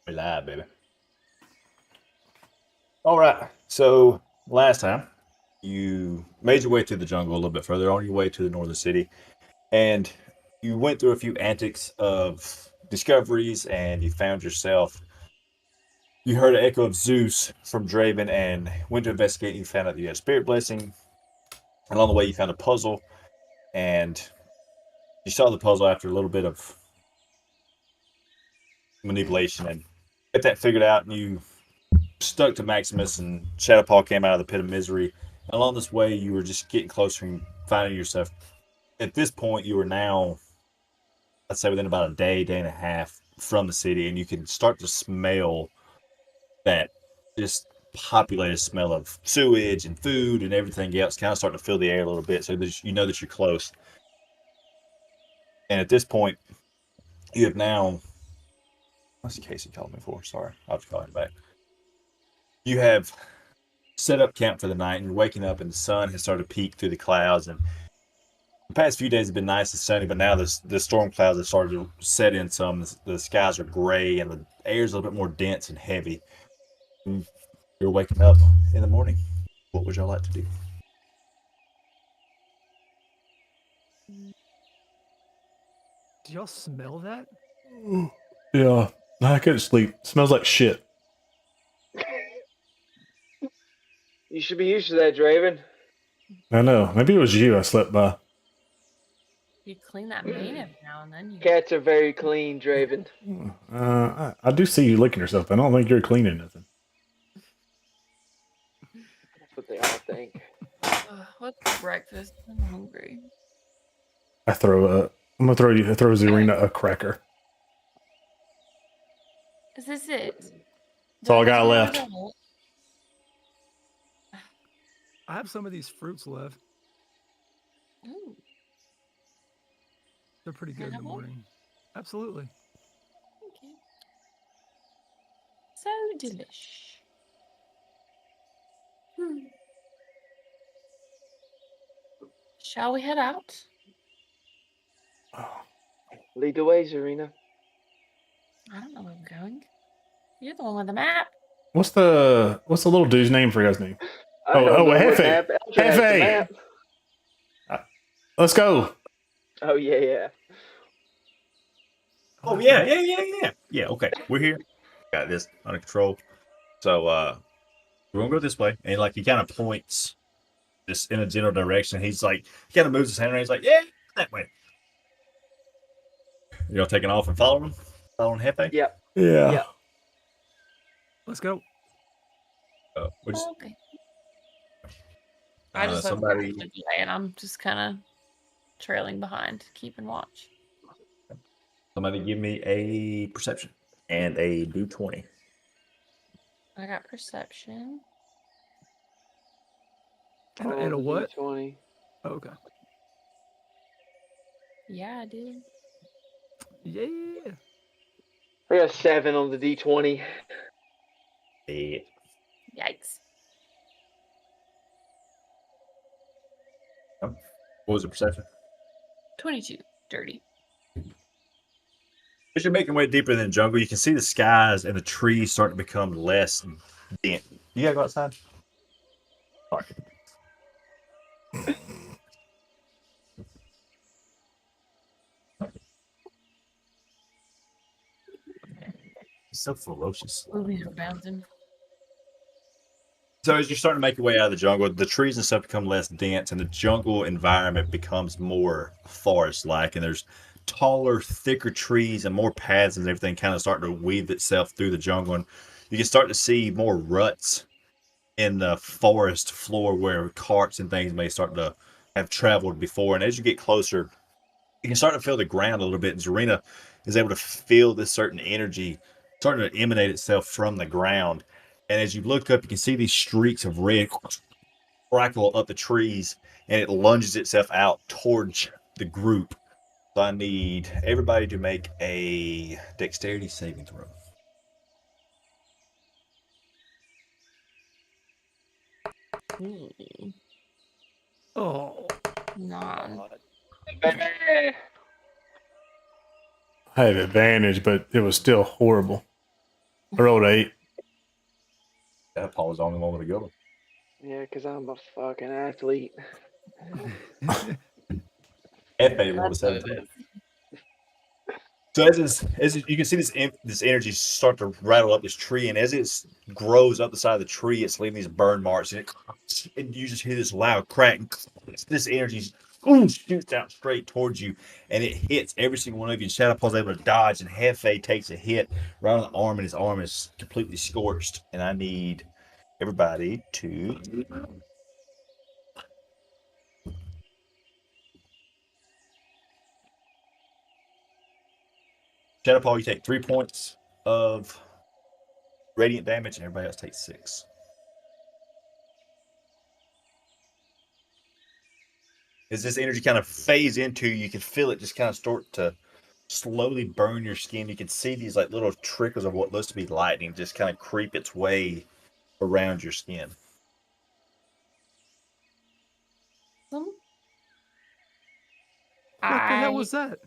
We live, baby. All right. So last time you made your way through the jungle a little bit further on your way to the northern city, and you went through a few antics of discoveries, and you found yourself. You heard an echo of Zeus from Draven, and went to investigate. And you found out that you had a spirit blessing. And along the way, you found a puzzle, and you saw the puzzle after a little bit of manipulation, and get that figured out. And you stuck to Maximus, and Shadowpaw came out of the pit of misery. And along this way, you were just getting closer and finding yourself. At this point, you are now, let's say, within about a day, day and a half from the city, and you can start to smell that just populated smell of sewage and food and everything else, kind of starting to fill the air a little bit. So that you know that you're close. And at this point, you have now. What's Casey called me for? Sorry, I'll have to call him back. You have set up camp for the night, and you're waking up, and the sun has started to peek through the clouds. And the past few days have been nice and sunny, but now the storm clouds have started to set in some. The skies are gray, and the air is a little bit more dense and heavy. And you're waking up in the morning. What would y'all like to do? Do y'all smell that? Yeah, I couldn't sleep. Smells like shit. You should be used to that, Draven. I know. Maybe it was you I slept by. You clean that mane every now and then. Cats are very clean, Draven. I do see you licking yourself, but I don't think you're cleaning nothing. That's what they all think. What's breakfast? I'm hungry. I'm gonna throw Zarina a cracker. Is this it? That's all I got left. I have some of these fruits left. Ooh. They're pretty good in the morning. Absolutely. Okay. So delish. Shall we head out? Lead the way, Zarina. I don't know where we're going. You're the one with the map. What's the little dude's name for his name? Hefe. Hefe. Let's go. Oh yeah. Oh yeah. Okay, we're here. Got this under control. So we're gonna go this way, and like he kind of points this in a general direction. He's like, he kind of moves his hand around. He's like, yeah, that way. Y'all taking off and following Hefe? Yep. Yeah. Yep. Let's go. Okay. I just somebody, and I'm just kind of trailing behind, keeping watch. Somebody give me a perception and a D20. I got perception. And a what? 20. Oh, okay. Yeah, I did. Yeah. I got 7 on the D20. Yeah. Yikes. What was the perception? 22. Dirty. As you're making your way deeper in the jungle, you can see the skies and the trees starting to become less dense. You gotta go outside? Sorry. He's so ferocious. Movies are bouncing. So as you're starting to make your way out of the jungle, the trees and stuff become less dense, and the jungle environment becomes more forest-like, and there's taller, thicker trees and more paths and everything kind of starting to weave itself through the jungle. And you can start to see more ruts in the forest floor where carts and things may start to have traveled before. And as you get closer, you can start to feel the ground a little bit. And Zarina is able to feel this certain energy starting to emanate itself from the ground. And as you look up, you can see these streaks of red crackle up the trees, and it lunges itself out towards the group. So I need everybody to make a dexterity saving throw. Oh. None. I had advantage, but it was still horrible. I rolled 8. That Paul was the only one with a good one. Yeah, because I'm a fucking athlete. F8 rolled a That's what it 17. is. So you can see this energy start to rattle up this tree, and as it grows up the side of the tree, it's leaving these burn marks, and you just hear this loud crack. And this energy shoots out straight towards you, and it hits every single one of you. And Shadow Paul's able to dodge, and Hefe takes a hit right on the arm, and his arm is completely scorched. And I need everybody to. Shadow Paul, you take 3 points of radiant damage, and everybody else takes 6. As this energy kind of fades into you, you can feel it just kind of start to slowly burn your skin. You can see these like little trickles of what looks to be lightning just kind of creep its way around your skin. What What the hell was that?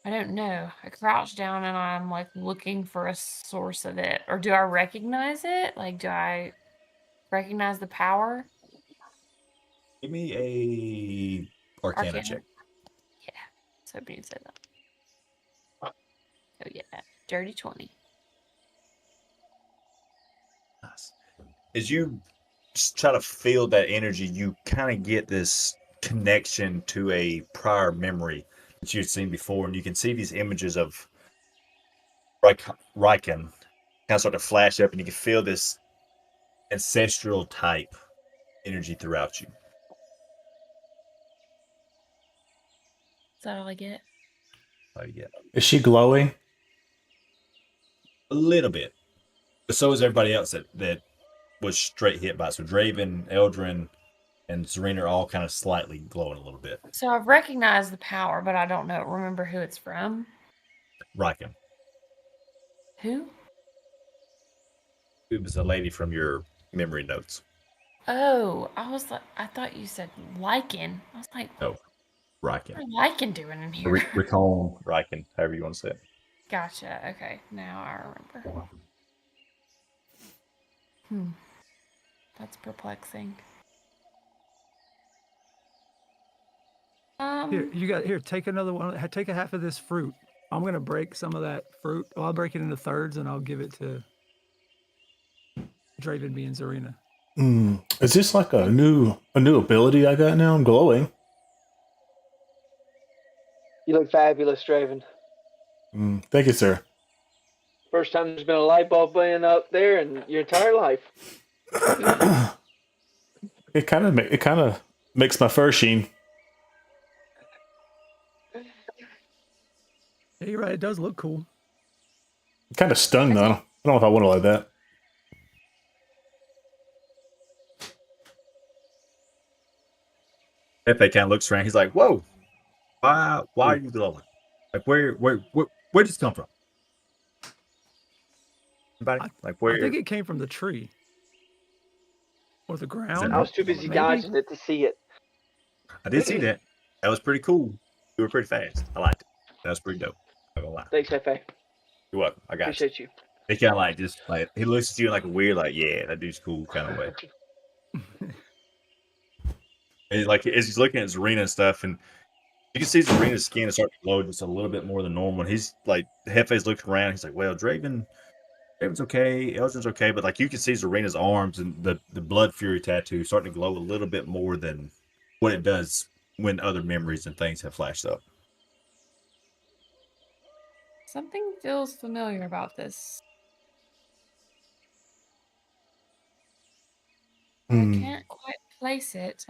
I don't know. I crouch down and I'm like looking for a source of it. Or do I recognize it? Like, do I recognize the power? Give me a Arcana check. Yeah. So you said that. Oh yeah. Dirty 20. Nice. As you try to feel that energy, you kind of get this connection to a prior memory that you've seen before, and you can see these images of Riken kind of start to flash up, and you can feel this ancestral type energy throughout you. Is that all I get? Oh, yeah. Is she glowing? A little bit. But so is everybody else that was straight hit by it. So Draven, Eldrin, and Serena are all kind of slightly glowing a little bit. So I've recognized the power, but I don't remember who it's from. Riken. Who? It was a lady from your memory notes. Oh, I thought you said lichen. I was like, No, Riken. what is lichen doing in here? Recon, Riken, however you want to say it. Gotcha. Okay, now I remember. That's perplexing. Here, take another one. Take a half of this fruit. I'm gonna break some of that fruit. Well, I'll break it into thirds and I'll give it to Draven, me, and Zarina. Is this like a new ability I got now? I'm glowing. You look fabulous, Draven. Thank you, sir. First time there's been a light bulb laying up there in your entire life. It kind of makes my fur sheen. Yeah, you're right. It does look cool. Kind of stung though. I don't know if I want to like that. Pepe kind of looks around. He's like, "Whoa, why are you glowing? Like, where did this come from? Anybody? Like, where? I think it came from the tree or the ground. I was too busy Maybe. dodging it to see it. I did see that. That was pretty cool. You were pretty fast. I liked it. That was pretty dope. I'm not gonna lie. Thanks, Hefe. You're welcome. I got you. Appreciate you. He kind of like just like he looks at you in like a weird, like, yeah, that dude's cool kind of way. And like as he's looking at Zarina and stuff, and you can see Zarina's skin is starting to glow just a little bit more than normal. And he's like, Hefe's looking around. He's like, well, Draven's okay, Elgin's okay, but like you can see Zarina's arms and the blood fury tattoo starting to glow a little bit more than what it does when other memories and things have flashed up. Something feels familiar about this. I can't quite place it.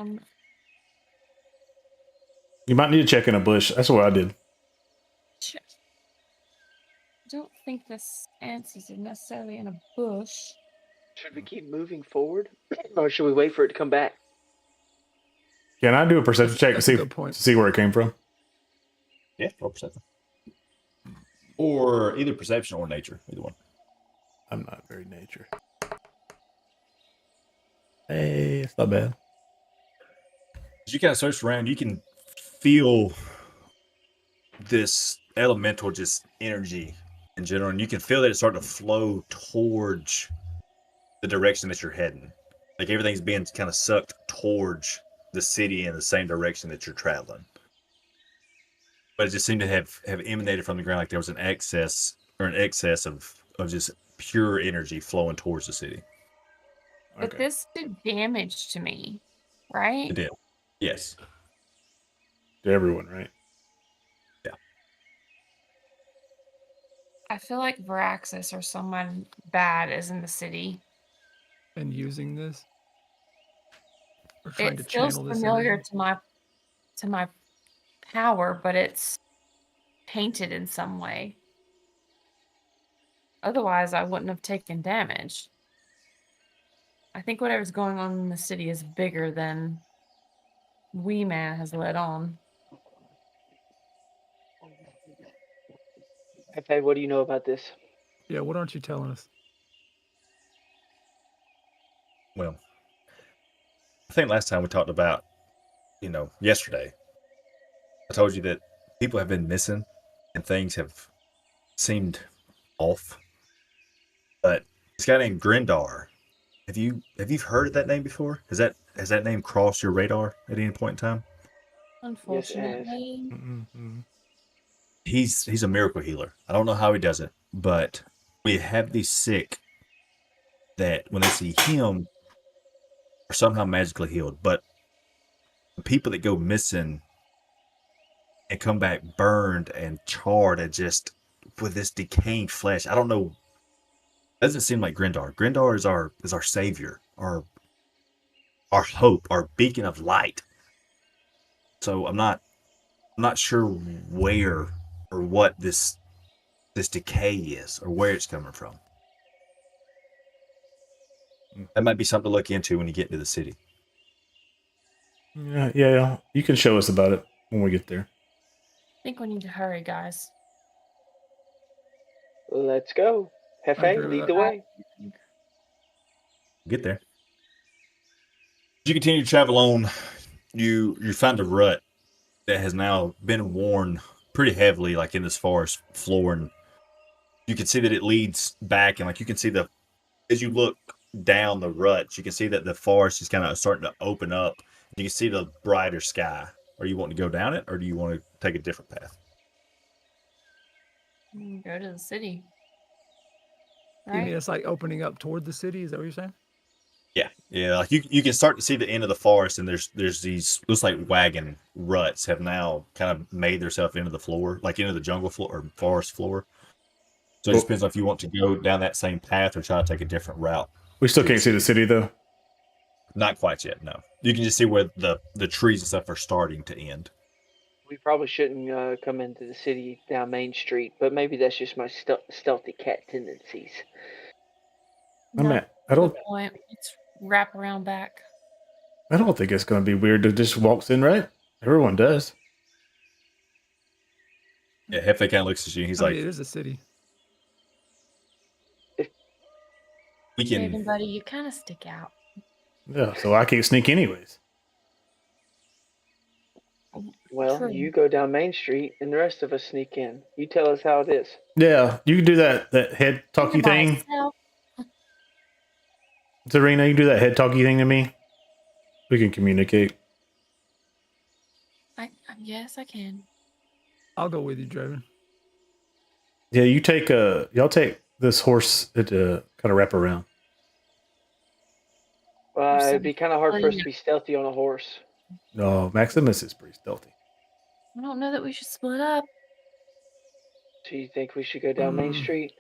You might need to check in a bush. That's what I did. I don't think this answers is necessarily in a bush. Should we keep moving forward, or should we wait for it to come back? Can I do a perception check to see where it came from? Yeah, roll perception. Or either perception or nature, either one. I'm not very nature. Hey, it's not bad. As you kind of search around, you can feel this elemental just energy in general, and you can feel that it's starting to flow towards the direction that you're heading. Like everything's being kind of sucked towards the city in the same direction that you're traveling. But it just seemed to have emanated from the ground like there was an excess of just pure energy flowing towards the city. But Okay. this did damage to me, It right? did. Yes. To everyone, right? Yeah. I feel like Varaxis or someone bad is in the city. And using this or trying to It feels channel this familiar energy. to my power, but it's tainted in some way. Otherwise, I wouldn't have taken damage. I think whatever's going on in the city is bigger than Wee Man has let on. Hefe, what do you know about this? Yeah, what aren't you telling us? Well, I think last time we talked about, yesterday, I told you that people have been missing and things have seemed off. But this guy named Grindar, have you heard of that name before? Has that name crossed your radar at any point in time? Yes, it has. Unfortunately, Mm-mm. He's a miracle healer. I don't know how he does it, but we have these sick that when they see him are somehow magically healed. But the people that go missing and come back burned and charred and just with this decaying flesh, I don't know. Doesn't seem like Grindar. Grindar is our savior, our hope, our beacon of light. So I'm not sure where or what this decay is or where it's coming from. That might be something to look into when you get into the city. Yeah. You can show us about it when we get there. I think we need to hurry, guys. Let's go. I agree Hefe, with lead that. the way. Get there. As you continue to travel on, you find a rut that has now been worn pretty heavily, like in this forest floor, and you can see that it leads back, and like you can see as you look down the rut, you can see that the forest is kind of starting to open up. You can see the brighter sky. Are you wanting to go down it, or do you want to take a different path? Go to the city. You mean Right? it's like opening up toward the city? Is that what you're saying? Yeah. Like you can start to see the end of the forest, and there's these looks like wagon ruts have now kind of made themselves into the floor, like into the jungle floor or forest floor. So it just Well, depends on if you want to go down that same path or try to take a different route. we still can't see the city though. Not quite yet, no. You can just see where the trees and stuff are starting to end. We probably shouldn't come into the city down Main Street, but maybe that's just my stealthy cat tendencies. I mean, I Good don't point. Let's wrap around back. think it's going to be weird to just walks in, right? Everyone does. Yeah, Hefe kind of looks at you. He's I like, mean, it is a city. we Raven, can. buddy, you kind of stick out. Yeah, so I can't sneak anyways. Well, True. you go down Main Street, and the rest of us sneak in. You tell us how it is. Yeah, you can do that head talky By thing. itself. Serena, you can do that head talky thing to me. We can communicate. Yes, I can. I'll go with you, Draven. Yeah, y'all take this horse to kind of wrap around. It'd be kind of hard for us to be stealthy on a horse. No, Maximus is pretty stealthy. I don't know that we should split up. So you think we should go down Main Street?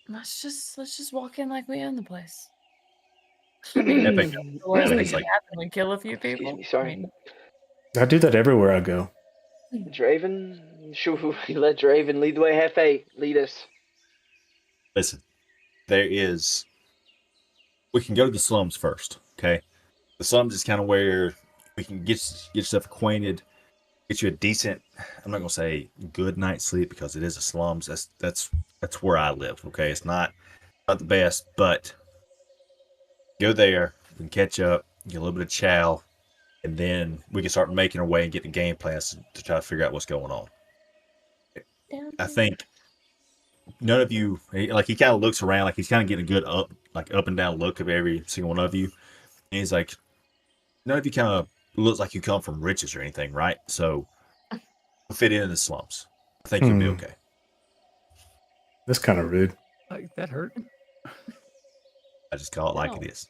Let's just walk in like we own the place. Hefe, Worst thing it's can like, happen, we kill a few Excuse people. me, sorry. I mean, I do that everywhere I go. Draven? Should we let Draven lead the way? Hefe, lead us. listen, we can go to the slums first, okay? The slums is kind of where we can get yourself acquainted, get you a decent, I'm not going to say good night's sleep because it is a slums. That's where I live, okay? It's not the best, but go there, we can catch up, get a little bit of chow, and then we can start making our way and getting game plans to try to figure out what's going on. I think none of you, like, he kind of looks around, like he's kind of getting a good up and down look of every single one of you. And he's like, none of you kind of looks like you come from riches or anything, right? So you'll fit in the slums. I think you'll be okay. That's kind of rude. Like that hurt. I just call it like No. it is.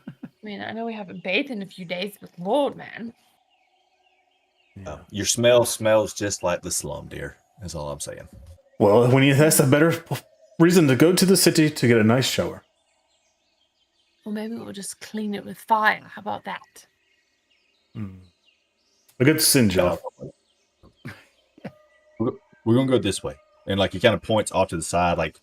I mean, I know we haven't bathed in a few days, but Lord, man. Yeah. Your smell smells just like the slum, dear. That's all I'm saying. Well, that's a better reason to go to the city to get a nice shower. Or maybe we'll just clean it with fire. How about that? A good singe off. We're gonna go this way, and like he kind of points off to the side, like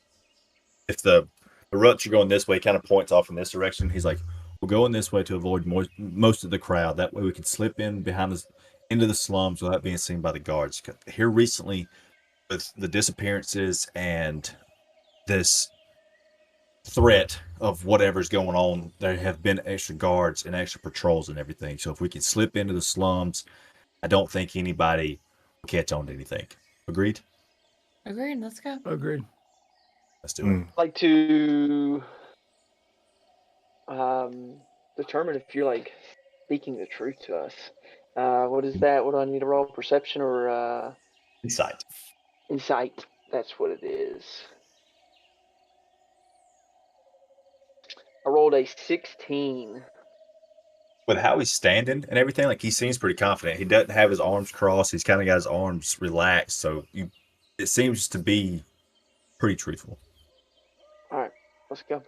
if the ruts are going this way, kind of points off in this direction. He's like, we're going this way to avoid most of the crowd. That way we can slip in behind this into the slums without being seen by the guards. Here recently, with the disappearances and this threat of whatever's going on, there have been extra guards and extra patrols and everything. So if we can slip into the slums, I don't think anybody will catch on to anything. Agreed? Agreed. Let's go. Agreed. Let's do it. I'd like to determine if you're like speaking the truth to us. What is that? What do I need to roll? Perception or Insight. insight? That's what it is. I rolled a 16. With how he's standing and everything, like he seems pretty confident. He doesn't have his arms crossed. He's kind of got his arms relaxed. So it seems to be pretty truthful. All right, let's go.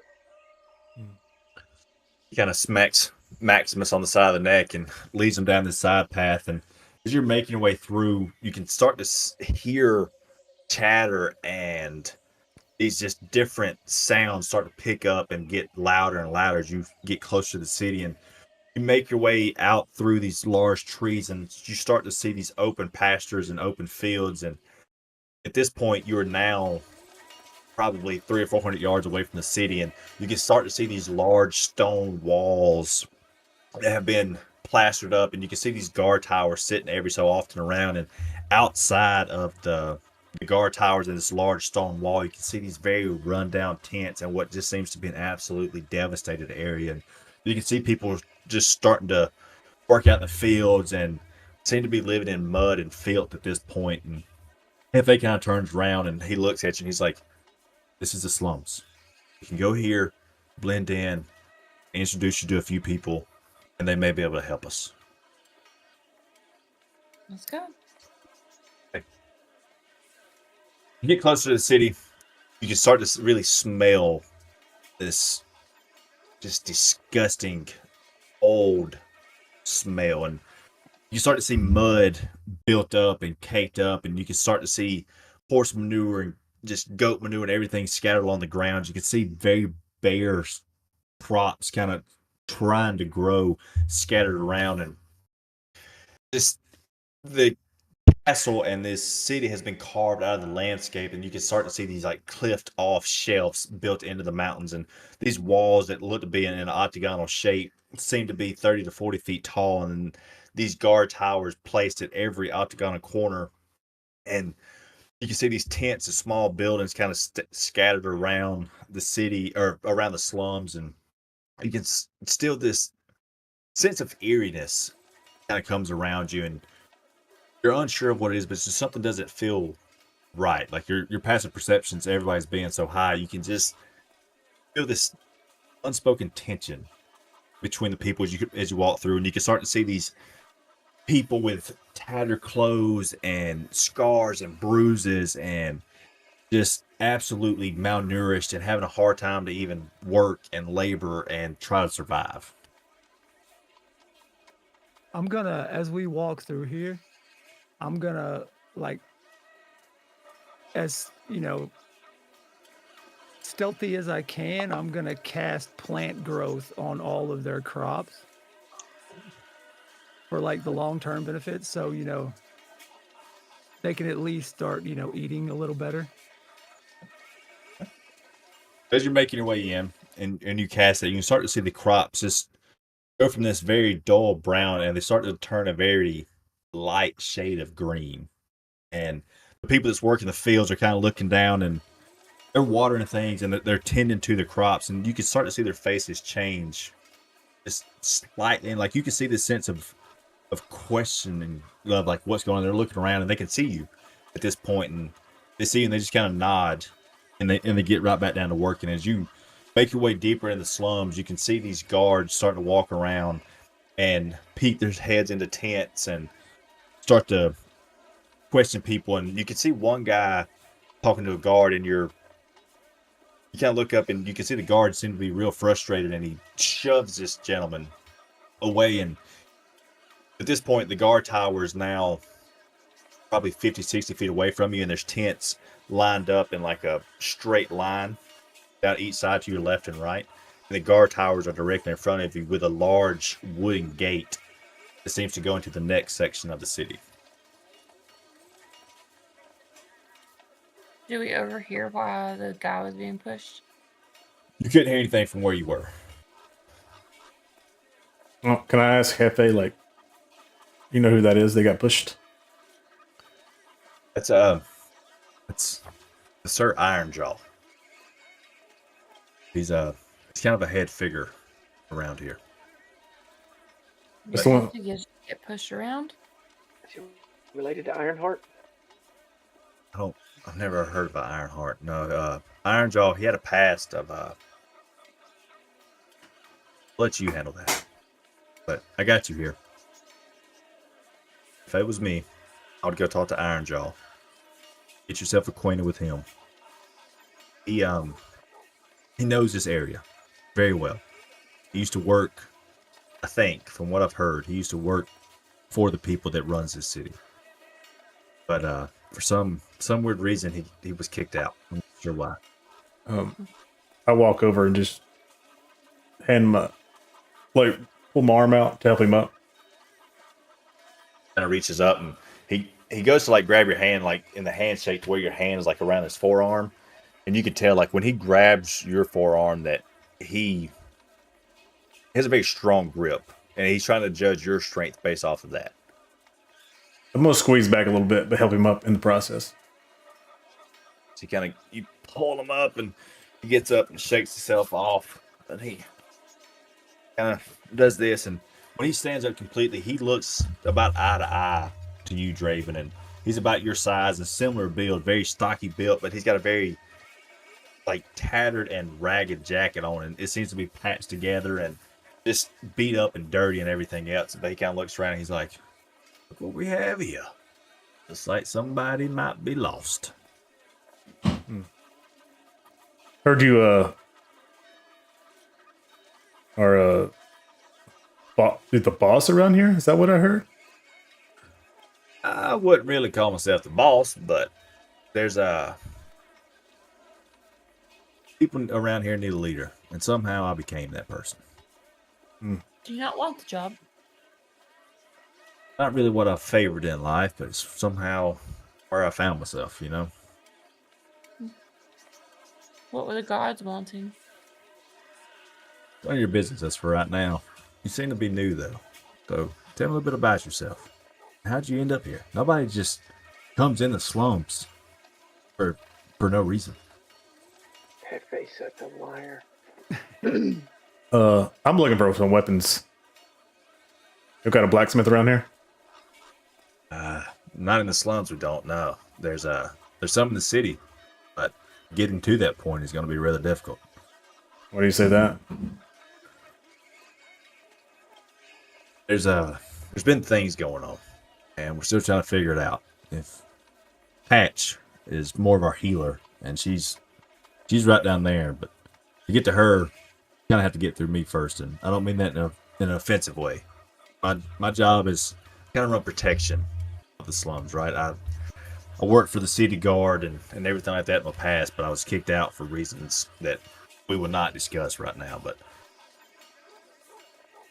He kind of smacks Maximus on the side of the neck and leads him down the side path. And as you're making your way through, you can start to hear chatter and these just different sounds start to pick up and get louder and louder as you get closer to the city. And you make your way out through these large trees and you start to see these open pastures and open fields. And at this point, you are now probably 300 or 400 yards away from the city, and you can start to see these large stone walls that have been plastered up, and you can see these guard towers sitting every so often around. And outside of the guard towers and this large stone wall, you can see these very rundown tents and what just seems to be an absolutely devastated area. And you can see people just starting to work out in the fields and seem to be living in mud and filth at this point. And Hefe kind of turns around and he looks at you and he's like, this is the slums. You can go here, blend in, introduce you to a few people, and they may be able to help us. Let's go. Okay. You get closer to the city, you can start to really smell this just disgusting old smell. And you start to see mud built up and caked up, and you can start to see horse manure and just goat manure and everything scattered along the ground. You can see very bare crops kind of trying to grow scattered around. And just the castle and this city has been carved out of the landscape, and you can start to see these like cliffed off shelves built into the mountains, and these walls that look to be in an octagonal shape seem to be 30 to 40 feet tall, and these guard towers placed at every octagonal corner. And you can see these tents and small buildings kind of scattered around the city or around the slums, and you can still this sense of eeriness kind of comes around you, and you're unsure of what it is, but it's just something doesn't feel right. Like your passive perceptions, everybody's being so high, you can just feel this unspoken tension between the people as you walk through, and you can start to see these people with tattered clothes and scars and bruises and just absolutely malnourished and having a hard time to even work and labor and try to survive. I'm gonna, as we walk through here, I'm gonna, like, as you know, stealthy as I can, I'm gonna cast plant growth on all of their crops for like the long-term benefits. So, you know, they can at least start, you know, eating a little better. As you're making your way in and you cast it, you can start to see the crops just go from this very dull brown and they start to turn a very light shade of green. And the people that's working the fields are kind of looking down and they're watering things and they're tending to the crops, and you can start to see their faces change just slightly, and like you can see this sense of questioning of like what's going on. They're looking around and they can see you at this point, and they see you and they just kind of nod, and they get right back down to work. And as you make your way deeper in the slums, you can see these guards starting to walk around and peek their heads into tents and start to question people. And you can see one guy talking to a guard, and you kind of look up and you can see the guard seem to be real frustrated, and he shoves this gentleman away. And at this point, the guard tower is now probably 50, 60 feet away from you, and there's tents lined up in like a straight line down each side to your left and right. And the guard towers are directly in front of you with a large wooden gate that seems to go into the next section of the city. Do we overhear why the guy was being pushed? You couldn't hear anything from where you were. Well, can I ask Hefe, like, you know who that is? They got pushed. It's Sir Ironjaw. He's kind of a head figure around here. That's the one. You just get pushed around? Is he related to Ironheart? I've never heard of Ironheart. No, Ironjaw, he had a past of let you handle that. But I got you here. If it was me, I would go talk to Ironjaw. Get yourself acquainted with him. He knows this area very well. He used to work, I think, from what I've heard, he used to work for the people that runs this city. But for some weird reason, he was kicked out. I'm not sure why. I walk over and just hand him pull my arm out to help him up. Kind of reaches up and he goes to like grab your hand, like in the handshake, to where your hand is like around his forearm, and you can tell like when he grabs your forearm that he has a very strong grip, and he's trying to judge your strength based off of that. I'm gonna squeeze back a little bit, but help him up in the process. So you pull him up, and he gets up and shakes himself off, and he kind of does this, and when he stands up completely, he looks about eye to eye to you, Draven, and he's about your size and similar build, very stocky built, but he's got a very like tattered and ragged jacket on, and it seems to be patched together and just beat up and dirty and everything else. But he kind of looks around and he's like, "Look what we have here. Looks like somebody might be lost." Heard you are the boss around here? Is that what I heard? I wouldn't really call myself the boss, but there's people around here need a leader, and somehow I became that person. Do you not want the job? Not really what I favored in life, but it's somehow where I found myself, you know? What were the guards wanting? None of your business, that's for right now. You seem to be new, though. So tell me a little bit about yourself. How'd you end up here? Nobody just comes in the slums for no reason. Hefe's such a liar. I'm looking for some weapons. You got a blacksmith around here? Not in the slums, we don't know. There's some in the city, but getting to that point is going to be rather difficult. Why do you say that? There's been things going on, and we're still trying to figure it out. If Patch is more of our healer, and she's right down there, but to get to her, you kind of have to get through me first, and I don't mean that in an offensive way. My job is kind of run protection of the slums, right? I worked for the city guard and everything like that in my past, but I was kicked out for reasons that we will not discuss right now. But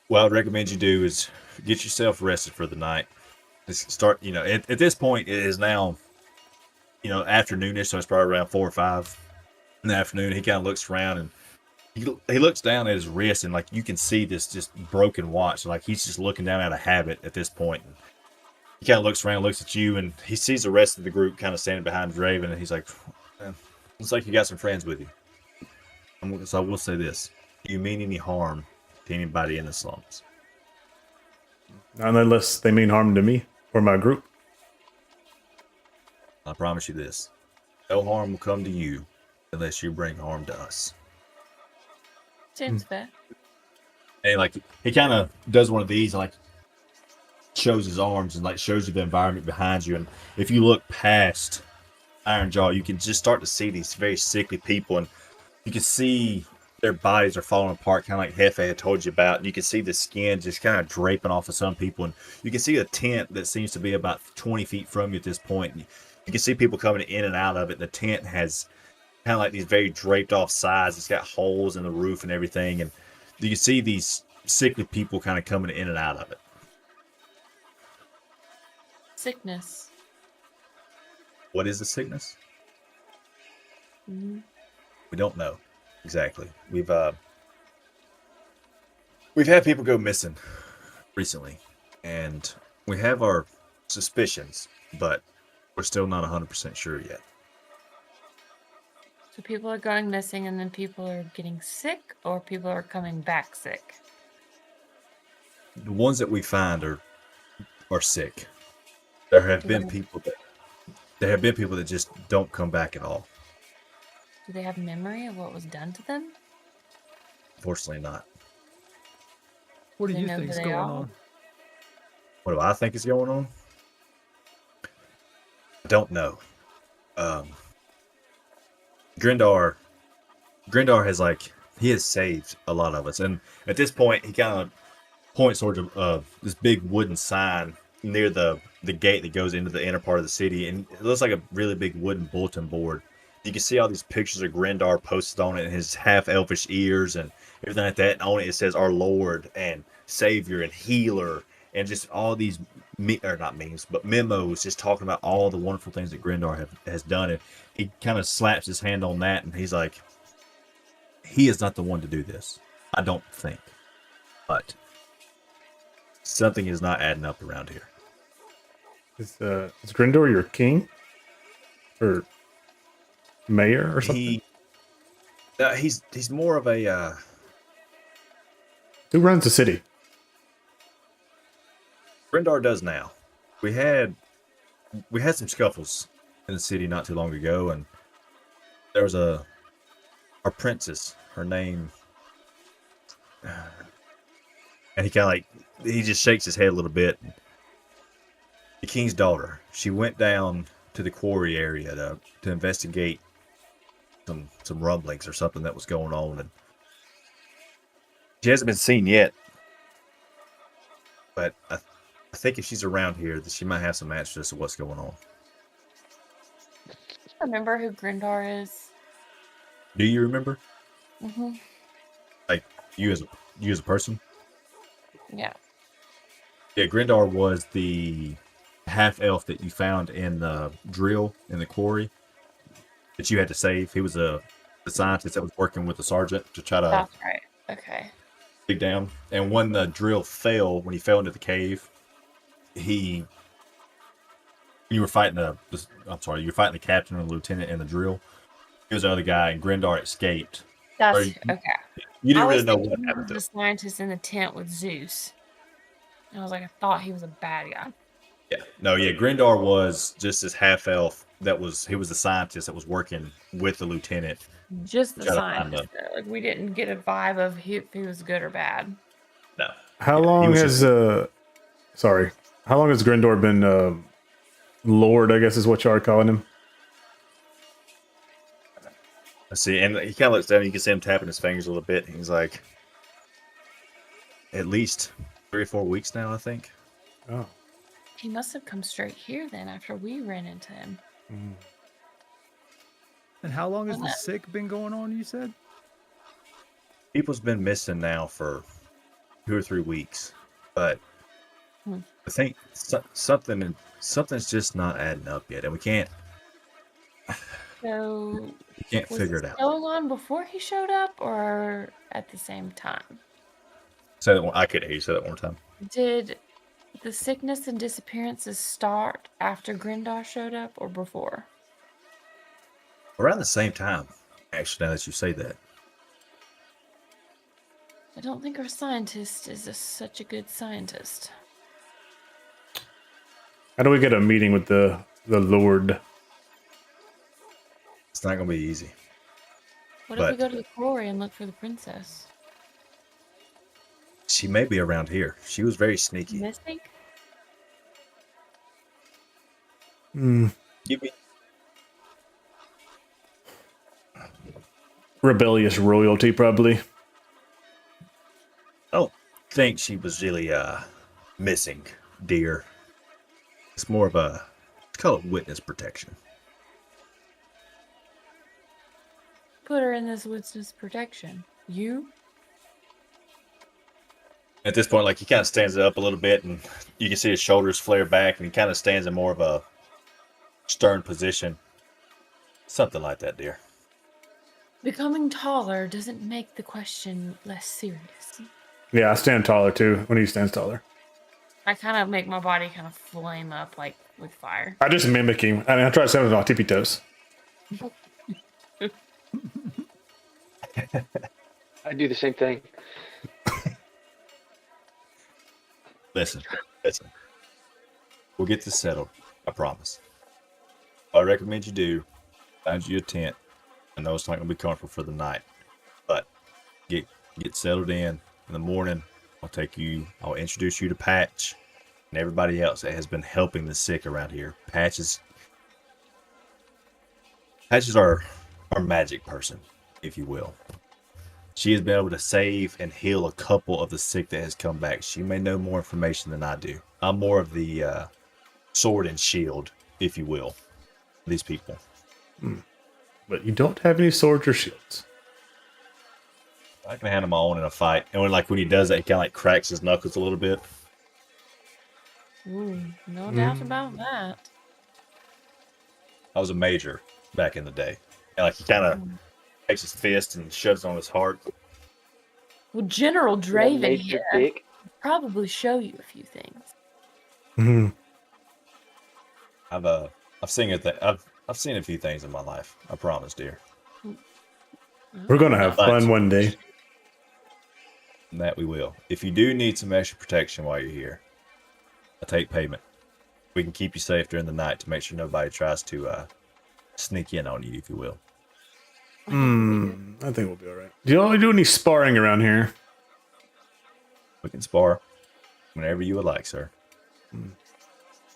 what I'd recommend you do is get yourself rested for the night. Just start, at this point, it is now, afternoonish, so it's probably around 4 or 5 in the afternoon. He kind of looks around and he looks down at his wrist, and like you can see this just broken watch. Like he's just looking down out of habit at this point. And he kind of looks around, looks at you, and he sees the rest of the group kind of standing behind Draven, and he's like, Looks like you got some friends with you. So I will say this: do you mean any harm to anybody in the slums? Not unless they mean harm to me or my group. I promise you this: no harm will come to you unless you bring harm to us. Seems fair. And like he kind of does one of these, and like shows his arms and like shows you the environment behind you. And if you look past Iron Jaw, you can just start to see these very sickly people, and you can see their bodies are falling apart, kind of like Hefe had told you about. And you can see the skin just kind of draping off of some people, and you can see a tent that seems to be about 20 feet from you at this point. And you can see people coming in and out of it. The tent has kind of like these very draped off sides. It's got holes in the roof and everything, and you can see these sickly people kind of coming in and out of it. Sickness. What is the sickness? Mm-hmm. We don't know exactly. We've had people go missing recently, and we have our suspicions, but we're still not 100% sure yet. So people are going missing, and then people are getting sick, or people are coming back sick. The ones that we find are sick. There have been people that just don't come back at all. Do they have memory of what was done to them? Unfortunately, not. What do They you know think's who they going are? on? What do I think is going on? I don't know. Grindar has he has saved a lot of us, and at this point he kind of points towards this big wooden sign near the gate that goes into the inner part of the city, and it looks like a really big wooden bulletin board. You can see all these pictures of Grindar posted on it, and his half-elfish ears and everything like that. And on it says "Our Lord" and "Savior" and "Healer," and just all these not memes, but memos, just talking about all the wonderful things that Grindar has done. And he kind of slaps his hand on that, and he's like, "He is not the one to do this. I don't think, but something is not adding up around here." Is Grindor your king? Or mayor or something? He's more of a Who runs the city? Grindar does now. We had some scuffles in the city not too long ago, and there was our princess. Her name, and he kind of he just shakes his head a little bit. The king's daughter. She went down to the quarry area to investigate some rumblings or something that was going on, and she hasn't been seen yet. But I think if she's around here, that she might have some answers to what's going on. Remember who Grindar is? Do you remember? Mm-hmm. Like you as a person? Yeah. Yeah, Grindar was the half elf that you found in the drill in the quarry that you had to save. He was the scientist that was working with the sergeant to try to That's right. Okay. dig down. And when the drill fell, when he fell into the cave, you were fighting you were fighting the captain and the lieutenant in the drill. He was the other guy, and Grindar escaped. That's okay. I You didn't was really know thinking what he happened was to the him. scientist in the tent with Zeus. And I was like, I thought he was a bad guy. Yeah. No, yeah, Grindar was just this half elf he was the scientist that was working with the lieutenant. Just the Try to find scientist. Though. Like we didn't get a vibe of if he was good or bad. No. How Yeah, long has how long has Grindor been Lord, I guess is what you are calling him? Let's see, and he kind of looks down, and you can see him tapping his fingers a little bit. And he's like, at least 3 or 4 weeks now, I think. Oh. He must have come straight here then after we ran into him. Mm. And how long has the sick been going on, you said? People's been missing now for 2 or 3 weeks, but I think something's just not adding up yet, and we can't So was figure this it out. going on before he showed up or at the same time? Say that one. I couldn't hear you say that one more time. Did the sickness and disappearances start after Grindar showed up or before? Around the same time, actually, now that you say that. I don't think our scientist is such a good scientist. How do we get a meeting with the Lord? It's not going to be easy. What if we But- go to the quarry and look for the princess? She may be around here. She was very sneaky. Missing? Hmm. Give me Rebellious royalty, probably. I don't think she was really missing, dear. It's more of a call it witness protection. Put her in this witness protection. You? At this point, like he kind of stands up a little bit, and you can see his shoulders flare back, and he kind of stands in more of a stern position. Something like that, dear. Becoming taller doesn't make the question less serious. Yeah, I stand taller too when he stands taller. I kind of make my body kind of flame up like with fire. I just mimic him. I mean, I try to stand with my tippy toes. I do the same thing. Listen. We'll get this settled. I promise. I recommend you do. Find you a tent. I know it's not going to be comfortable for the night, but get settled in the morning. I'll introduce you to Patch and everybody else that has been helping the sick around here. Patch is our magic person, if you will. She has been able to save and heal a couple of the sick that has come back. She may know more information than I do. I'm more of the sword and shield, if you will. These people. But you don't have any swords or shields. I can handle my own in a fight. And when he does that, he kind of like cracks his knuckles a little bit. Ooh, no doubt about that. I was a major back in the day. And like he kind of takes his fist and shoves it on his heart. Well, General Draven Major here dick. probably show you a few things. Mm-hmm. I've seen it. I've seen a few things in my life. I promise, dear. We're gonna have But- fun one day. And that we will. If you do need some extra protection while you're here, I take payment. We can keep you safe during the night to make sure nobody tries to sneak in on you, if you will. I think we'll be all right. Do you do any sparring around here? We can spar whenever you would like, sir.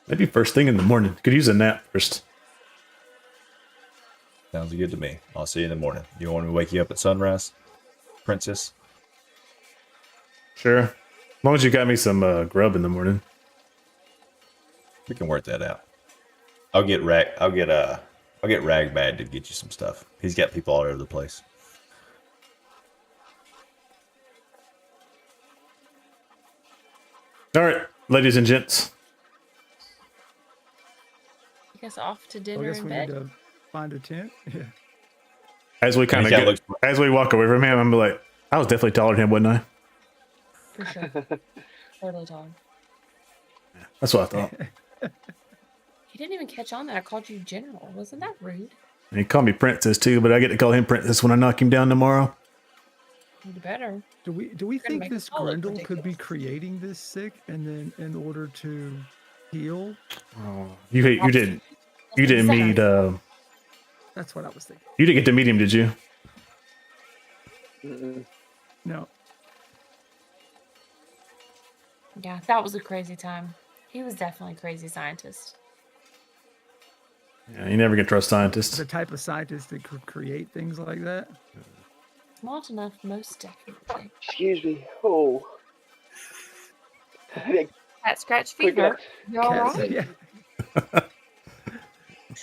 Maybe first thing in the morning. Could use a nap first. Sounds good to me. I'll see you in the morning. You want me to wake you up at sunrise, princess? Sure. As long as you got me some grub in the morning. We can work that out. I'll get Ragbad to get you some stuff. He's got people all over the place. All right, ladies and gents. I guess off to I dinner guess in we need bed. to find a tent. Yeah. As we kind of kinda get, as we walk away from him, I'm like, I was definitely taller than him, wasn't I? For sure. Totally taller. That's what I thought. He didn't even catch on that I called you General. Wasn't that rude? And he called me Princess too, but I get to call him Princess when I knock him down tomorrow. You better. Do we gonna think make this us all look Grendel could be ridiculous. creating this sick, and then in order to heal? Oh, you didn't meet That's what I was thinking. you didn't get to meet him, did you? Mm-mm. No. Yeah, that was a crazy time. He was definitely a crazy scientist. Yeah, you never can trust scientists. The type of scientist that could create things like that. Smart enough, most definitely. Excuse me. Oh. Cat scratch Quick, fever. You all Cats- right? yeah.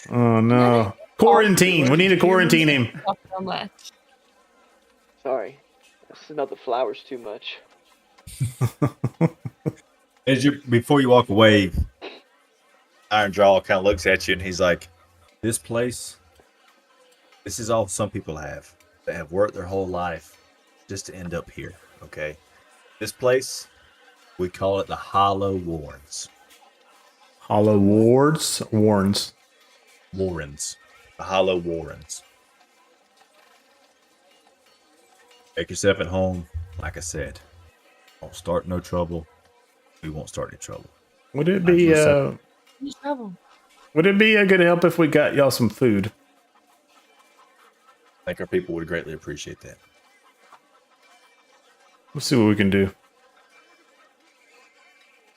Oh no. Quarantine. We need to quarantine him. Talk so much. Sorry. I smelled the flowers too much. Before you walk away, Iron Jaw kind of looks at you and he's like, this is all some people have. They have worked their whole life just to end up here, okay? This place, we call it the Hollow Warrens. Hollow Wards? Warns. Warrens. The Hollow Warrens. Make yourself at home. Like I said, don't start no trouble. We won't start any trouble. Would it I be just said- Any trouble? would it be a good help if we got y'all some food? I think our people would greatly appreciate that. We'll see what we can do.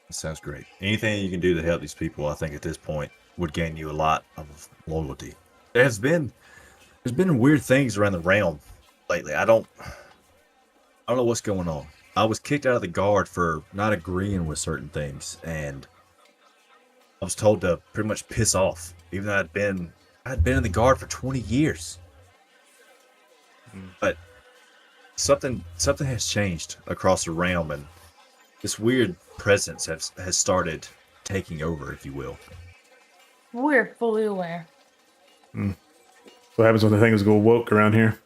That sounds great. Anything you can do to help these people, I think at this point would gain you a lot of loyalty. There's been weird things around the realm lately. I don't know what's going on. I was kicked out of the guard for not agreeing with certain things, and I was told to pretty much piss off, even though I'd been in the guard for 20 years. But something has changed across the realm, and this weird presence has started taking over, if you will. We're fully aware. What happens when the things go woke around here?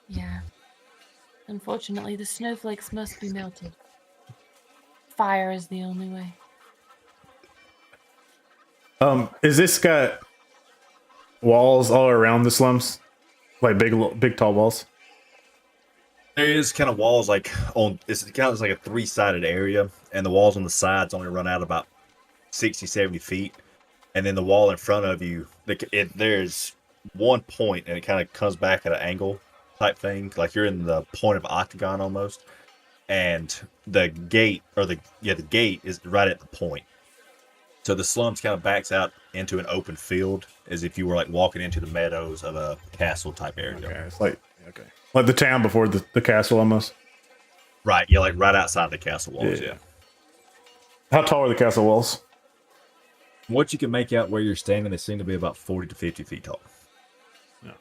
Yeah. Unfortunately, the snowflakes must be melted. Fire is the only way. Is this got walls all around the slums? Like big tall walls? There is kind of walls like it's kind of like a three-sided area, and the walls on the sides only run out about 60, 70 feet. And then the wall in front of you, there's one point, and it kind of comes back at an angle type thing, like you're in the point of octagon almost. And the gate is right at the point. So the slums kind of backs out into an open field, as if you were like walking into the meadows of a castle type area. Okay, it's like the town before the castle almost. Right, yeah, like right outside the castle walls. Yeah. How tall are the castle walls? What you can make out where you're standing, they seem to be about 40 to 50 feet tall. Yeah.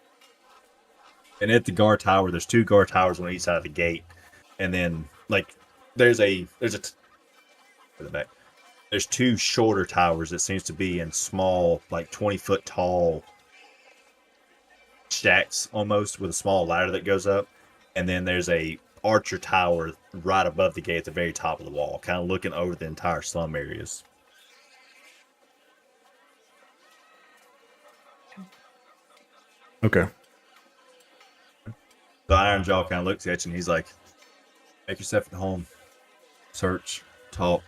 And at the guard tower, there's 2 guard towers on each side of the gate, and then like there's 2 shorter towers that seems to be in small, like 20-foot tall stacks almost, with a small ladder that goes up. And then there's a archer tower right above the gate at the very top of the wall, kind of looking over the entire slum areas. Okay. The Iron Jaw kind of looks at you and he's like, make yourself at home. Search, talk.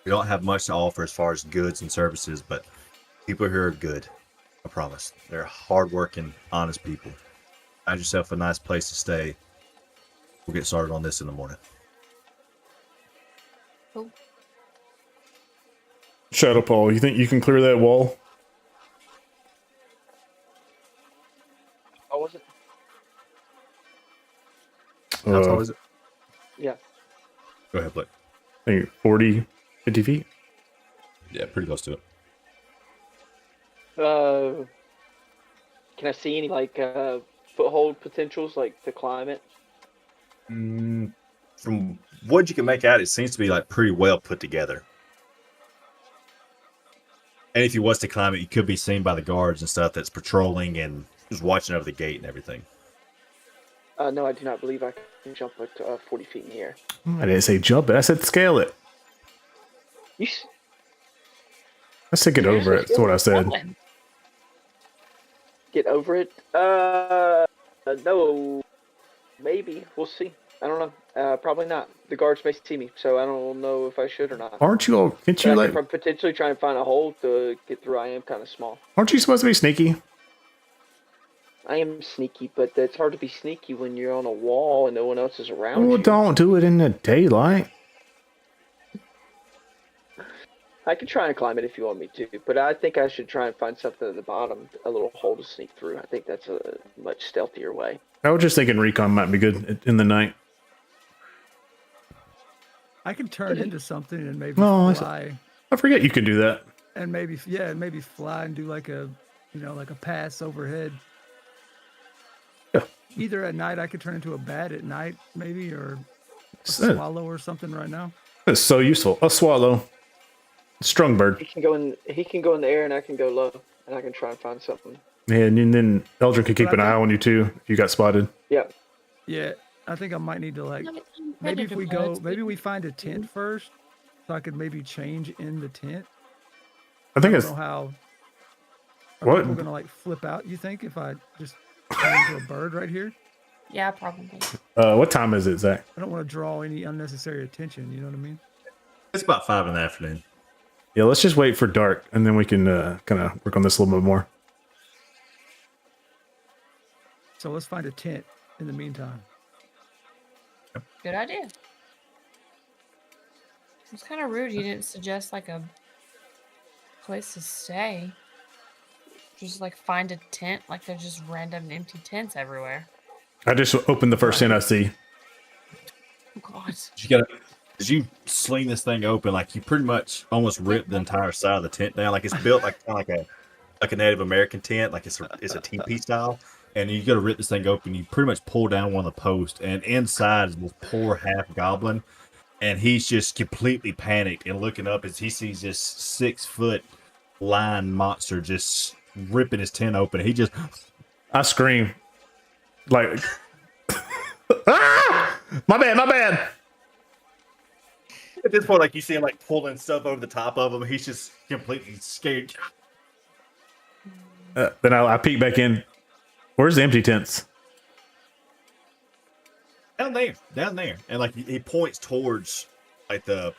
We don't have much to offer as far as goods and services, but people here are good. I promise. They're hardworking, honest people. Find yourself a nice place to stay. We'll get started on this in the morning. Cool. Shadow Paul, you think you can clear that wall? How was it? How tall is it? Yeah. Go ahead, Blake. I think 40, 50 feet. Yeah, pretty close to it. Can I see any like foothold potentials, like to climb it? From what you can make out, it seems to be like pretty well put together. And if you was to climb it, you could be seen by the guards and stuff that's patrolling and just watching over the gate and everything. No, I do not believe I can jump at 40 feet in the air. I didn't say jump it. I said scale it. I said get over it. That's what I said. Get over it? No. Maybe. We'll see. I don't know. Probably not. The guards may see me, so I don't know if I should or not. Aren't you all? Can't you like? From potentially trying to find a hole to get through, I am kind of small. Aren't you supposed to be sneaky? I am sneaky, but it's hard to be sneaky when you're on a wall and no one else is around Well, you. don't do it in the daylight. I could try and climb it if you want me to, but I think I should try and find something at the bottom, a little hole to sneak through. I think that's a much stealthier way. I was just thinking recon might be good in the night. I can turn into something and maybe fly, I forget you can do that. and maybe fly and do like a pass overhead. Yeah. Either at night I could turn into a bat at night, maybe, or a Sad. swallow or something right now. It's so useful. A swallow. Strong bird. He can go in the air, and I can go low, and I can try and find something. And then Eldrin can keep an eye on you too if you got spotted. Yeah. Yeah, I think I might need to maybe if we go, maybe we find a tent first, so I could maybe change in the tent. I think I it's don't know how. Are what? people gonna flip out? You think if I just turn into a bird right here. Yeah, probably. What time is it, Zach? I don't want to draw any unnecessary attention. You know what I mean? It's about 5 in the afternoon. Yeah, let's just wait for dark, and then we can kind of work on this a little bit more. So let's find a tent in the meantime. Good idea. It's kind of rude. You didn't suggest like a place to stay. Just like find a tent. Like there's just random empty tents everywhere. I just opened the first tent I see. Oh, God. Did you sling this thing open? Like you pretty much almost ripped the entire side of the tent down. Like it's built like kind of like a Native American tent. Like it's a teepee style. And you got to rip this thing open. You pretty much pull down one of the posts, and inside is this poor half goblin, and he's just completely panicked and looking up as he sees this 6-foot lion monster just ripping his tent open. He just, I scream, like, ah! My bad. at this point, like you see him like pulling stuff over the top of him. He's just completely scared. Then I peek back in. Where's the empty tents? Down there, and like he points towards like the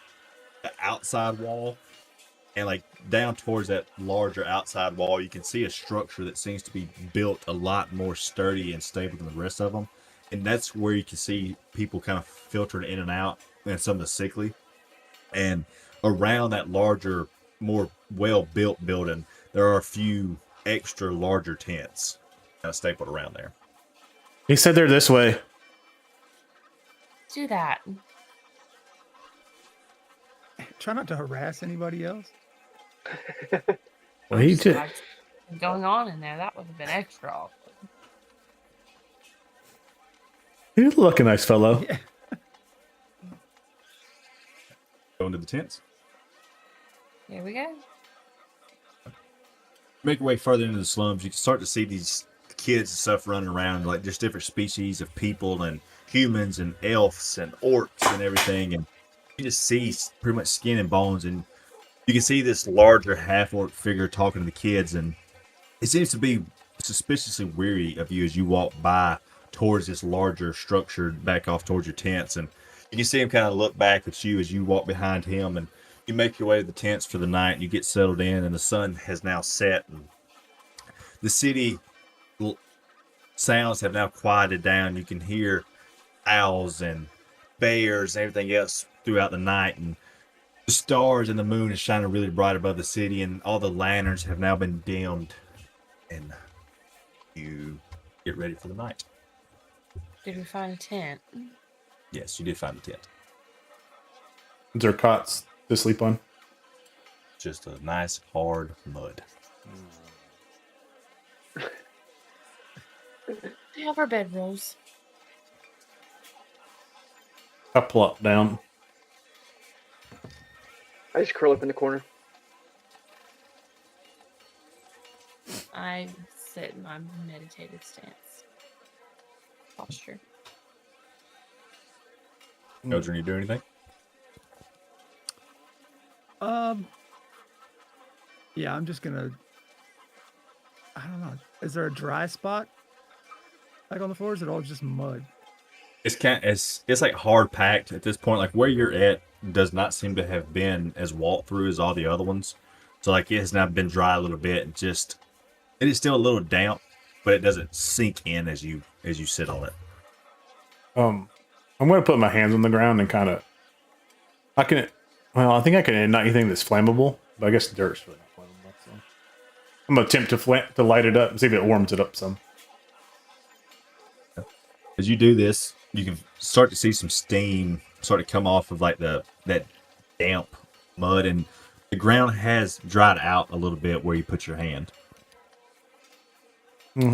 outside wall, and like down towards that larger outside wall, you can see a structure that seems to be built a lot more sturdy and stable than the rest of them, and that's where you can see people kind of filtering in and out, and some of the sickly, and around that larger, more well-built building, there are a few extra larger tents kind of stapled around there. He said they're this way. Do that. Try not to harass anybody else. Well, he just, Like, going on in there, that would have been extra awkward. he's a looking nice fellow. Yeah. Go into the tents. Here we go. Make your way further into the slums, you can start to see these kids and stuff running around, like just different species of people and humans and elves and orcs and everything, and you just see pretty much skin and bones, and you can see this larger half-orc figure talking to the kids, and it seems to be suspiciously weary of you as you walk by towards this larger structure back off towards your tents, and you can see him kind of look back at you as you walk behind him, and you make your way to the tents for the night, and you get settled in, and the sun has now set, and the city sounds have now quieted down. You can hear owls and bears and everything else throughout the night, and the stars and the moon is shining really bright above the city, and all the lanterns have now been dimmed, and you get ready for the night. Did we find a tent? Yes, you did find the tent. Is there cots to sleep on? Just a nice hard mud. We have our bedrolls. I plop down. I just curl up in the corner. I sit in my meditative stance. Posture. Children, you do anything? Yeah, I'm just gonna. I don't know. Is there a dry spot like on the floor? Or is it all just mud? It's like hard packed at this point. Like where you're at does not seem to have been as walked through as all the other ones. So like it has now been dry a little bit. And just it is still a little damp, but it doesn't sink in as you sit on it. I'm going to put my hands on the ground and kind of. I think I can ignite anything that's flammable, but I guess dirt's really not flammable. So I'm going to attempt to light it up and see if it warms it up some. As you do this, you can start to see some steam start to come off of like that damp mud, and the ground has dried out a little bit where you put your hand.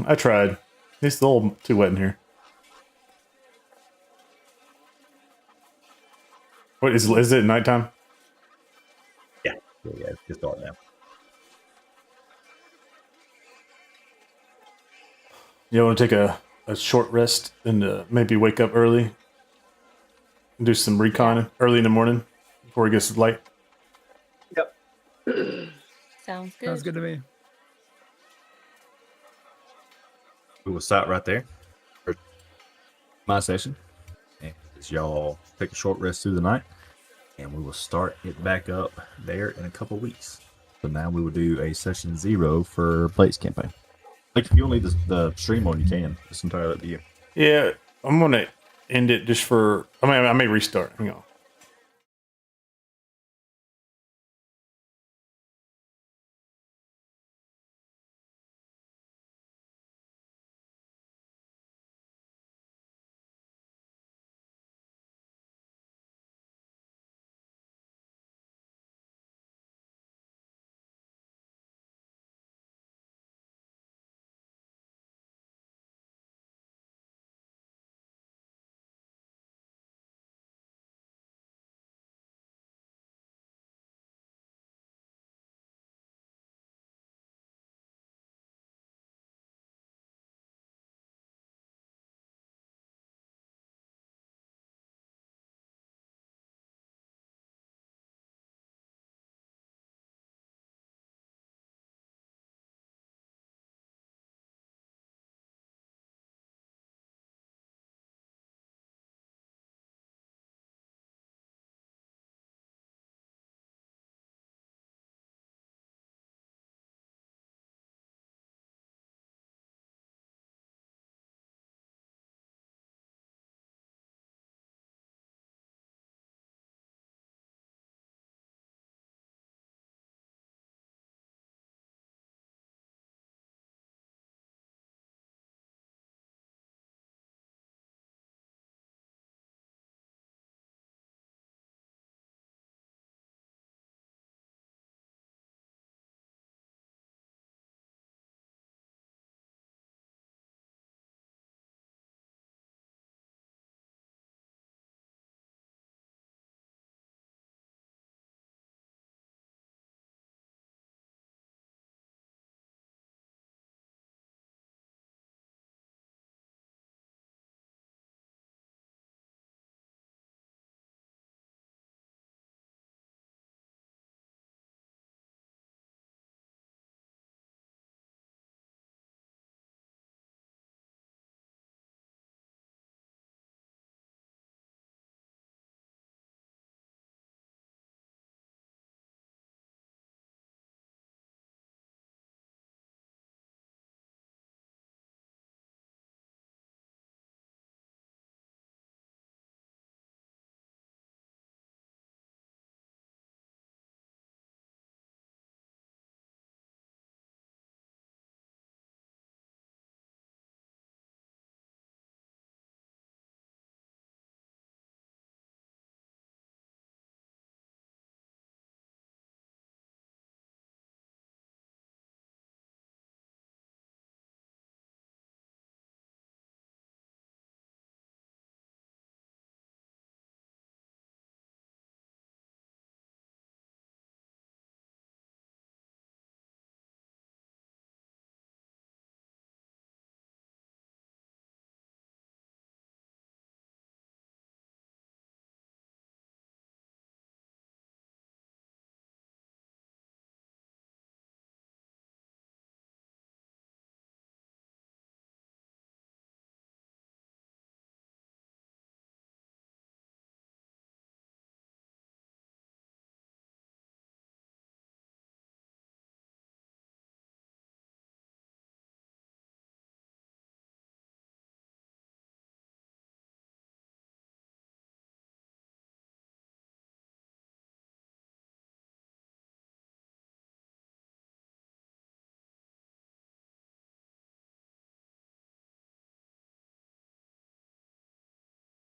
I tried. It's a little too wet in here. What is it nighttime? Yeah, it's dark now. You want to take a short rest and maybe wake up early and do some recon early in the morning before it gets light? Yep. Sounds good. Sounds good to me. we will stop right there for my session. And as y'all take a short rest through the night, and we will start it back up there in a couple weeks. So now we will do a session 0 for Blake's campaign. Like, if you only leave the stream on, you can. It's entirely up to you. Yeah, I'm gonna end it just for. I mean, I may restart. Hang on.